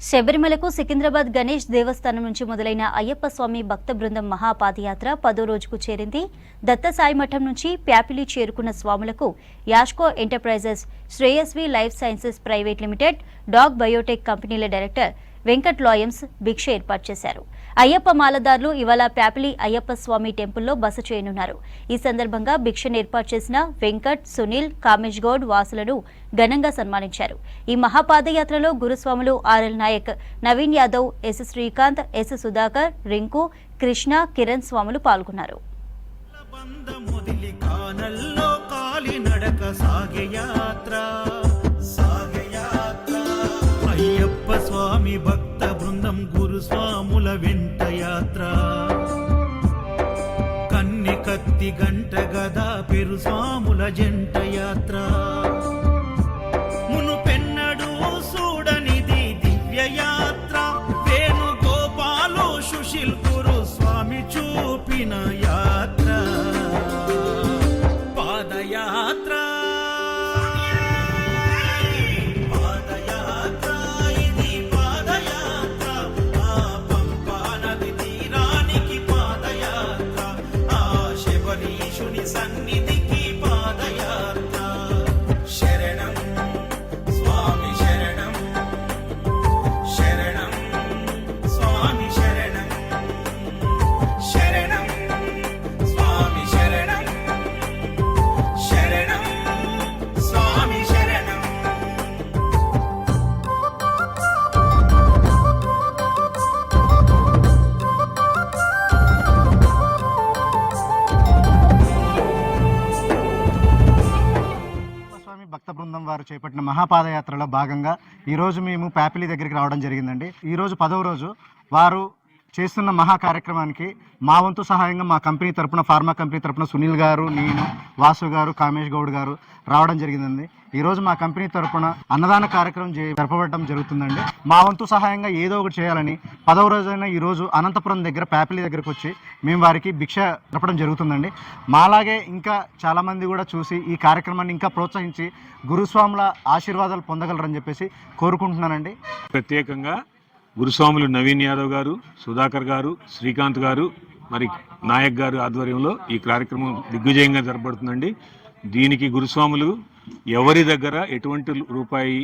శబరిమలకు సికింద్రాబాద్ గణేష్ దేవస్థానం నుంచి మొదలైన అయ్యప్ప స్వామి భక్త బృందం మహాపాదయాత్ర 10వ రోజుకు చేరింది. దత్తసాయి మఠం నుంచి ప్యాపిలి చేరుకున్న స్వాములకు Yashco enterprises, Shreyasvi life sciences private limited, dog biotech కంపెనీల డైరెక్టర్ వెంకట్ లాయమ్స్ భిక్ష ఏర్పాటు చేశారు. అయ్యప్ప మాలదారులు ఇవాళ ప్యాపిలి అయ్యప్ప స్వామి టెంపుల్లో బస చేయనున్నారు. ఈ సందర్భంగా భిక్షను ఏర్పాటు చేసిన వెంకట్, సునీల్, కామేష్ గౌడ్ వాసులను ఘనంగా సన్మానించారు. ఈ మహాపాదయాత్రలో గురుస్వాములు RL Nayak, Naveen Yadav, S Srikanth, S Sudhakar, Rinku, Krishna, Kiran స్వాములు పాల్గొన్నారు. స్వామి భక్త బృందం గురుస్వాముల వెంట యాత్ర, కన్ని కత్తి గంట గదా పెరు స్వాముల జంట యాత్ర, మును పెన్నడు చూడనిది దివ్య యాత్ర, వేణుగోపాలు సుశీల్ గురు స్వామి చూపిన యాత్ర, పాదయాత్ర. సన్నిధికి పాదయాత్ర, శరణం స్వామి శరణం, శరణం స్వామి శరణం, శరణం స్వామి శరణం, శరణం స్వామి శరణం. భక్త బృందం వారు చేపట్టిన మహాపాదయాత్రలో భాగంగా ఈరోజు మేము ప్యాపిలి దగ్గరికి రావడం జరిగిందండి. ఈరోజు 10వ రోజు. వారు చేస్తున్న మహా కార్యక్రమానికి మా వంతు సహాయంగా మా కంపెనీ తరపున, ఫార్మా కంపెనీ తరపున సునీల్ గారు, నేను, వాసు గారు, కామేష్ గౌడ్ గారు రావడం జరిగిందండి. ఈరోజు మా కంపెనీ తరపున అన్నదాన కార్యక్రమం జరపబడటం జరుగుతుందండి. మా వంతు సహాయంగా ఏదో ఒకటి చేయాలని 10వ రోజైన ఈరోజు అనంతపురం దగ్గర ప్యాపిలి దగ్గరకు వచ్చి మేము వారికి భిక్ష జరపడం జరుగుతుందండి. మాలాగే ఇంకా చాలామంది కూడా చూసి ఈ కార్యక్రమాన్ని ఇంకా ప్రోత్సహించి గురుస్వాముల ఆశీర్వాదాలు పొందగలరని చెప్పేసి కోరుకుంటున్నానండి. ప్రత్యేకంగా గురుస్వాములు నవీన్ యాదవ్ గారు, సుధాకర్ గారు, శ్రీకాంత్ గారు, మరి నాయక్ గారు ఆధ్వర్యంలో ఈ కార్యక్రమం దిగ్విజయంగా జరపబడుతుందండి. దీనికి గురుస్వాములు ఎవరి దగ్గర ఎటువంటి రూపాయి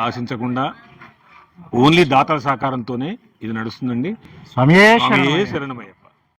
ఆశించకుండా ఓన్లీ దాతల సహకారంతోనే ఇది నడుస్తుందండి. స్వామియే శరణమయ్య.